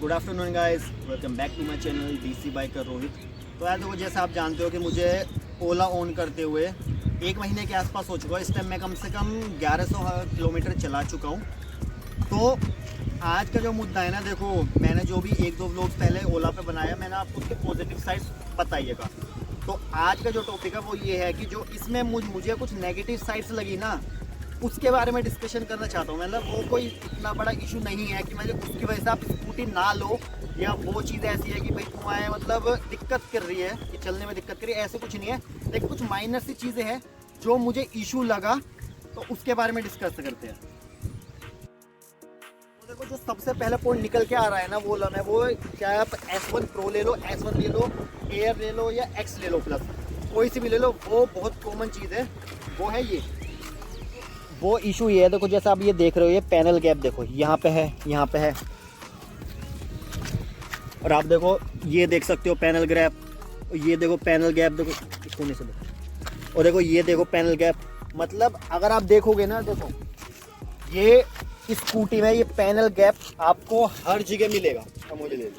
Good afternoon guys, welcome back to my channel DC biker Rohit. तो यार देखो, जैसे आप जानते हो कि मुझे ओला ऑन करते हुए 1 महीने के आसपास हो चुका है। इस टाइम मैं कम से कम 1100 किलोमीटर चला चुका हूँ। तो आज का जो मुद्दा है ना, देखो मैंने जो भी 1-2 व्लॉग्स पहले ओला पे बनाया, मैंने आपको उसके पॉजिटिव साइड्स बताइएगा। तो आज का जो टॉपिक है वो ये है कि जो इसमें मुझे कुछ नेगेटिव साइड्स लगी ना, उसके बारे में डिस्कशन करना चाहता हूँ। मतलब वो कोई इतना बड़ा इशू नहीं है कि मतलब उसकी वजह से आप स्कूटी ना लो, या वो चीज़ ऐसी है कि भाई तुम्हारे मतलब दिक्कत कर रही है कि चलने में दिक्कत कर रही है, ऐसे कुछ नहीं है। लेकिन कुछ माइनर सी चीज़ें हैं जो मुझे इशू लगा, तो उसके बारे में डिस्कस करते हैं। तो देखो, जो सबसे पहले पॉइंट निकल के आ रहा है ना वो चाहे आप S1 Pro ले लो, S1 ले लो, एयर ले लो या X ले लो प्लस, कोई सी भी ले लो, वो बहुत कॉमन चीज़ है। वो है वो इशू ये है। देखो जैसे आप ये देख रहे हो, ये पैनल गैप देखो, यहाँ पे है, यहाँ पे है, और आप देखो ये देख सकते हो पैनल गैप, ये देखो पैनल गैप, देखो इस कोने से देखो, और देखो ये देखो पैनल गैप। मतलब अगर आप देखोगे ना, देखो ये स्कूटी में ये पैनल गैप आपको हर जगह मिलेगा। मुझे ले लो,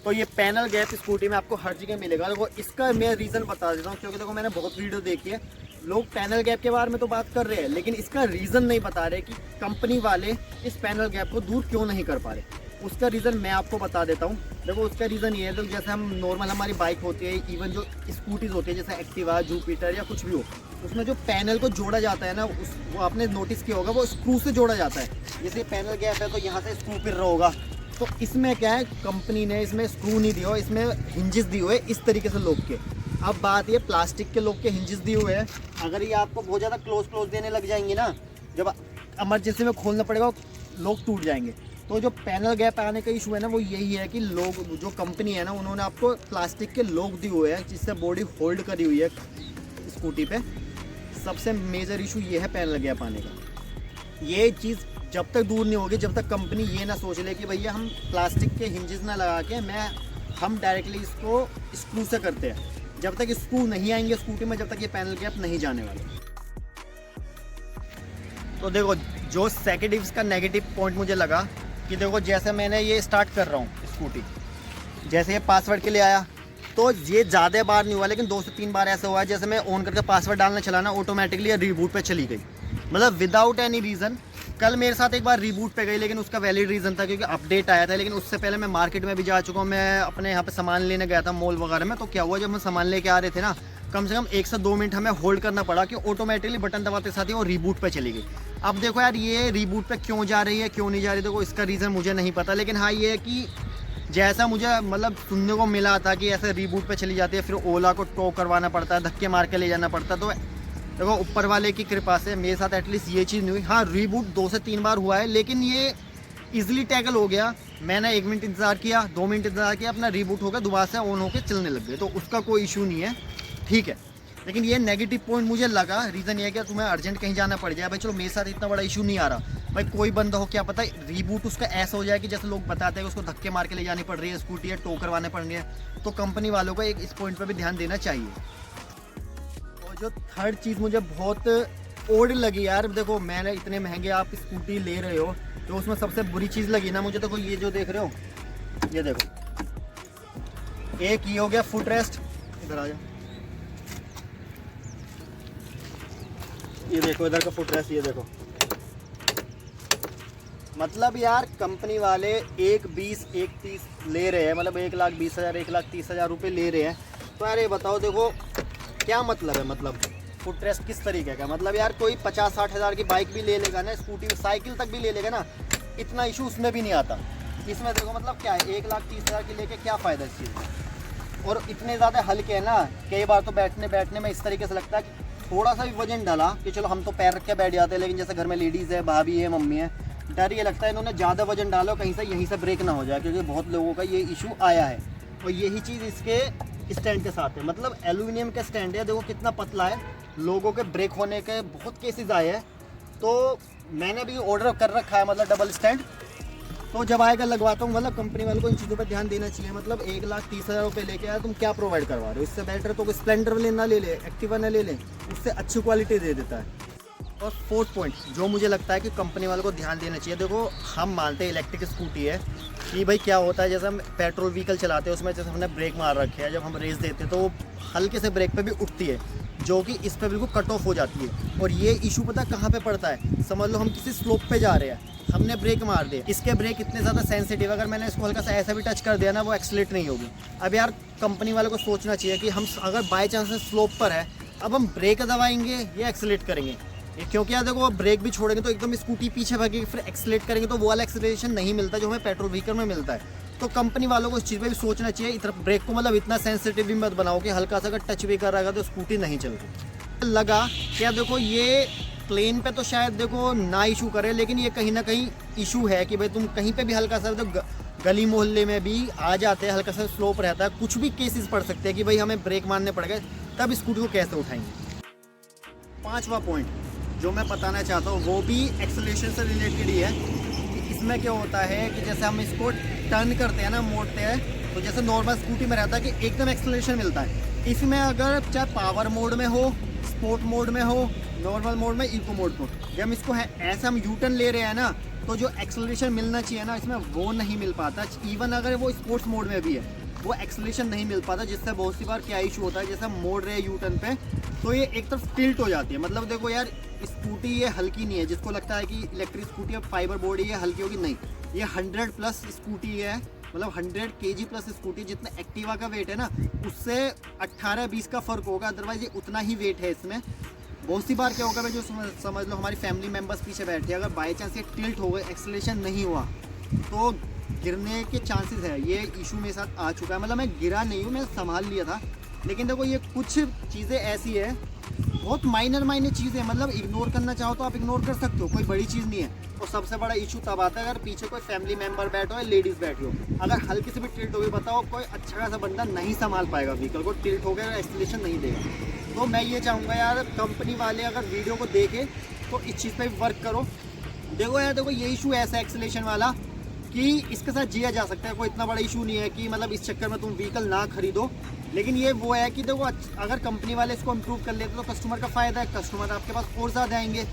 तो ये पैनल गैप स्कूटी में आपको हर जगह मिलेगा। देखो इसका मैं रीज़न बता देता हूँ, क्योंकि देखो मैंने बहुत वीडियो देखी है, लोग पैनल गैप के बारे में तो बात कर रहे हैं, लेकिन इसका रीज़न नहीं बता रहे कि कंपनी वाले इस पैनल गैप को दूर क्यों नहीं कर पा रहे। उसका रीज़न मैं आपको बता देता हूँ। देखो उसका रीज़न ये है, तो जैसे हम नॉर्मल हमारी बाइक होती है, इवन जो स्कूटीज़ होती है जैसे एक्टिवा, जुपिटर या कुछ भी हो, उसमें जो पैनल को जोड़ा जाता है ना, वो आपने नोटिस किया होगा, वो स्क्रू से जोड़ा जाता है। जैसे पैनल गैप है तो यहाँ से स्क्रू फिर रहा होगा, तो इसमें क्या है, कंपनी ने इसमें स्क्रू नहीं दिया, इसमें हिंजेस दिए हुए इस तरीके से लोग के। अब बात ये प्लास्टिक के लोग के हिंजेस दिए हुए हैं, अगर ये आपको बहुत ज़्यादा क्लोज देने लग जाएंगे ना, जब इमरजेंसी में खोलना पड़ेगा लोग टूट जाएंगे। तो जो पैनल गैप आने का इशू है ना, वो यही है कि लोग, जो कंपनी है ना, उन्होंने आपको प्लास्टिक के लोग दिए हुए हैं जिससे बॉडी होल्ड करी हुई है स्कूटी पे। सबसे मेजर इशू ये है पैनल गैप आने का। ये चीज़ जब तक दूर नहीं होगी, जब तक कंपनी ये ना सोच ले कि भैया हम प्लास्टिक के हिंजेस ना लगा के हम डायरेक्टली इसको स्क्रू से करते हैं, जब तक स्क्रू नहीं आएंगे स्कूटी में, जब तक ये पैनल गैप नहीं जाने वाले। तो देखो जो सेकेंड इसका नेगेटिव पॉइंट मुझे लगा कि देखो जैसे मैंने ये स्टार्ट कर रहा हूँ स्कूटी, जैसे ये पासवर्ड के लिए आया, तो ये ज़्यादा बार नहीं हुआ, लेकिन 2 से 3 बार ऐसा हुआ है, जैसे मैं ऑन करके पासवर्ड डालना चला ना, ऑटोमेटिकली रिबूट पे चली गई, मतलब विदाउट एनी रीज़न। कल मेरे साथ एक बार रिबूट पे गई, लेकिन उसका वैलिड रीज़न था क्योंकि अपडेट आया था। लेकिन उससे पहले मैं मार्केट में भी जा चुका हूँ, मैं अपने यहाँ पे सामान लेने गया था मॉल वगैरह में। तो क्या हुआ, जब हम सामान लेके आ रहे थे ना, कम से कम 1 से 2 मिनट हमें होल्ड करना पड़ा कि ऑटोमेटिकली बटन दबाते साथ ही वो रिबूट पे चली गई। अब देखो यार, ये रिबूट पे क्यों जा रही है, क्यों नहीं जा रही, देखो इसका रीज़न मुझे नहीं पता। लेकिन हाँ ये है कि जैसा मुझे मतलब सुनने को मिला था कि ऐसे रिबूट पे चली जाती है, फिर ओला को टो करवाना पड़ता है, धक्के मार के ले जाना पड़ता है। तो देखो ऊपर वाले की कृपा से मेरे साथ एटलीस्ट ये चीज़ नहीं हुई। हाँ रिबूट 2 से 3 बार हुआ है, लेकिन ये ईजिली टैकल हो गया। मैंने 1 मिनट इंतज़ार किया, 2 मिनट इंतज़ार किया, अपना रिबूट हो गया, दोबारा से ऑन होकर चलने लग गए, तो उसका कोई इशू नहीं है, ठीक है। लेकिन ये नेगेटिव पॉइंट मुझे लगा, रीज़न ये है कि तुम्हें अर्जेंट कहीं जाना पड़ जाए। भाई चलो मेरे साथ इतना बड़ा इशू नहीं आ रहा, भाई कोई बंदा हो, क्या पता रिबूट उसका ऐसा हो जाए कि जैसे लोग बताते हैं कि उसको धक्के मार के ले जानी पड़ रही है स्कूटी, या टो करवाने पड़ रही है। तो कंपनी वालों को एक इस पॉइंट पर भी ध्यान देना चाहिए। और जो थर्ड चीज़ मुझे बहुत ओड लगी यार, देखो मैंने इतने महंगे आप स्कूटी ले रहे हो, तो उसमें सबसे बुरी चीज़ लगी ना मुझे, देखो ये जो देख रहे हो, ये देखो, एक ये हो गया फुट रेस्ट, इधर आ जाओ, ये देखो इधर का फुट रेस्ट, ये देखो। मतलब यार कंपनी वाले 1,20,000 1,30,000 ले रहे हैं, मतलब 1,20,000 1,30,000 रुपये ले रहे हैं। तो यार ये बताओ, देखो क्या मतलब है, मतलब फुट रेस्ट किस तरीके का, मतलब यार कोई 50-60 हज़ार की बाइक भी ले लेगा ना, स्कूटी साइकिल तक भी ले लेगा ना, इतना इशू उसमें भी नहीं आता। इसमें देखो मतलब क्या है, 1,30,000 की लेके क्या फ़ायदा इस चीज़ में। और इतने ज़्यादा हल्के हैं ना, कई बार तो बैठने में इस तरीके से लगता है कि थोड़ा सा भी वजन डाला कि चलो हम तो पैर रख के बैठ जाते हैं, लेकिन जैसे घर में लेडीज़ है, भाभी है, मम्मी है, डर ये लगता है इन्होंने ज़्यादा वजन डालो कहीं से यहीं से ब्रेक ना हो जाए, क्योंकि बहुत लोगों का ये इशू आया है। और यही चीज़ इसके स्टैंड के साथ है, मतलब एल्यूमिनियम का स्टैंड है, देखो कितना पतला है, लोगों के ब्रेक होने के बहुत केसेस आए हैं। तो मैंने भी ऑर्डर कर रखा है, मतलब डबल स्टैंड, तो जब आएगा लगवाता हूँ। मतलब कंपनी वालों को इन चीज़ों पर ध्यान देना चाहिए। मतलब 1,30,000 रुपये लेके आया, तुम क्या प्रोवाइड करवा रहे हो, इससे बेटर तो कोई स्प्लेंडर ले ना ले ले, एक्टिवा ना ले ले, उससे अच्छी क्वालिटी दे देता है। और फोर्थ पॉइंट जो मुझे लगता है कि कंपनी वालों को ध्यान देना चाहिए, देखो हम मानते हैं इलेक्ट्रिक स्कूटी है कि भाई क्या होता है, जैसे हम पेट्रोल व्हीकल चलाते हैं उसमें जैसे हमने ब्रेक मार रखे हैं, जब हम रेस देते हैं तो वो हल्के से ब्रेक पे भी उठती है, जो कि इस पर बिल्कुल कट ऑफ हो जाती है। और ये इशू पता कहाँ पे पड़ता है, समझ लो हम किसी स्लोप पे जा रहे हैं, हमने ब्रेक मार दिया, इसके ब्रेक इतने ज़्यादा सेंसिटिव, अगर मैंने इसको हल्का सा ऐसा भी टच कर दिया ना वो एक्सीलेट नहीं होगी। अब यार कंपनी वालों को सोचना चाहिए कि हम अगर बाई चांस स्लोप पर है, अब हम ब्रेक दबाएंगे या एक्सीलेट करेंगे, क्योंकि यार देखो ब्रेक भी छोड़ेंगे तो एकदम स्कूटी पीछे भागेगी, फिर एक्सीलेट करेंगे तो वो वाला एक्सीलरेशन नहीं मिलता जो हमें पेट्रोल व्हीकल में मिलता है। तो कंपनी वालों को इस चीज़ पे भी सोचना चाहिए, इतना ब्रेक को मतलब इतना सेंसिटिव भी मत बनाओ कि हल्का सा अगर टच भी कर रहा है तो स्कूटी नहीं चलती। लगा क्या देखो ये प्लेन पे तो शायद देखो ना इशू करे, लेकिन ये कहीं ना कहीं इशू है कि भाई तुम कहीं पे भी हल्का सा तो गली मोहल्ले में भी आ जाते हैं, हल्का सा स्लोप रहता है, कुछ भी केसेस पड़ सकते हैं कि भाई हमें ब्रेक मारने पड़ गए, तब स्कूटी को कैसे उठाएंगे। पांचवा पॉइंट जो मैं बताना चाहता हूँ वो भी एक्सेलरेशन से रिलेटेड ही है कि इसमें क्या होता है कि जैसे हम इसको टर्न करते हैं ना, मोड़ते हैं, तो जैसे नॉर्मल स्कूटी में रहता है कि एकदम एक्सेलरेशन मिलता है, इसमें अगर चाहे पावर मोड में हो, स्पोर्ट मोड में हो, नॉर्मल मोड में, इको मोड में, जब हम इसको है ऐसा हम यू टर्न ले रहे हैं ना, तो जो एक्सेलरेशन मिलना चाहिए ना इसमें वो नहीं मिल पाता। इवन अगर वो स्पोर्ट्स मोड में भी है वो एक्सेलरेशन नहीं मिल पाता, जिससे बहुत सी बार क्या इशू होता है, जैसे हम मोड़ रहे हैं यू टर्न पे तो ये एक तरफ टिल्ट हो जाती है। मतलब देखो यार स्कूटी ये हल्की नहीं है, जिसको लगता है कि इलेक्ट्रिक स्कूटी अब फाइबर बॉडी है हल्की होगी, नहीं, ये 100+ स्कूटी है, मतलब 100 kg प्लस स्कूटी, जितना एक्टिवा का वेट है ना उससे 18-20 का फ़र्क होगा, अदरवाइज ये उतना ही वेट है इसमें। बहुत सी बार क्या होगा भाई, जो समझ लो हमारी फैमिली मेम्बर्स पीछे बैठे, अगर बाई चांस ये टिल्ट हो गए, एक्सेलरेशन नहीं हुआ तो गिरने के चांसेस है। ये इशू मेरे साथ आ चुका है, मतलब मैं गिरा नहीं हूँ, मैं संभाल लिया था, लेकिन देखो ये कुछ चीज़ें ऐसी है, बहुत माइनर चीज़ें, मतलब इग्नोर करना चाहो तो आप इग्नोर कर सकते हो, कोई बड़ी चीज़ नहीं है। और सबसे बड़ा इशू तब आता है अगर पीछे कोई फैमिली मेम्बर बैठो या लेडीज़ बैठी हो, अगर हल्की से भी टिल्ट हो गई, बताओ कोई अच्छा खासा बंदा नहीं संभाल पाएगा व्हीकल को, टिल्ट हो गया एक्सीलरेशन नहीं देगा। तो मैं ये चाहूँगा यार कंपनी वाले अगर वीडियो को देखें तो इस चीज़ पर वर्क करो। देखो यार देखो ये इशू ऐसा है एक्सीलरेशन वाला कि इसके साथ जिया जा सकता है, कोई इतना बड़ा इशू नहीं है कि मतलब इस चक्कर में तुम व्हीकल ना खरीदो, लेकिन ये वो है कि देखो अगर कंपनी वाले इसको इम्प्रूव कर लेते तो कस्टमर का फ़ायदा है, कस्टमर आपके पास और ज़्यादा आएंगे।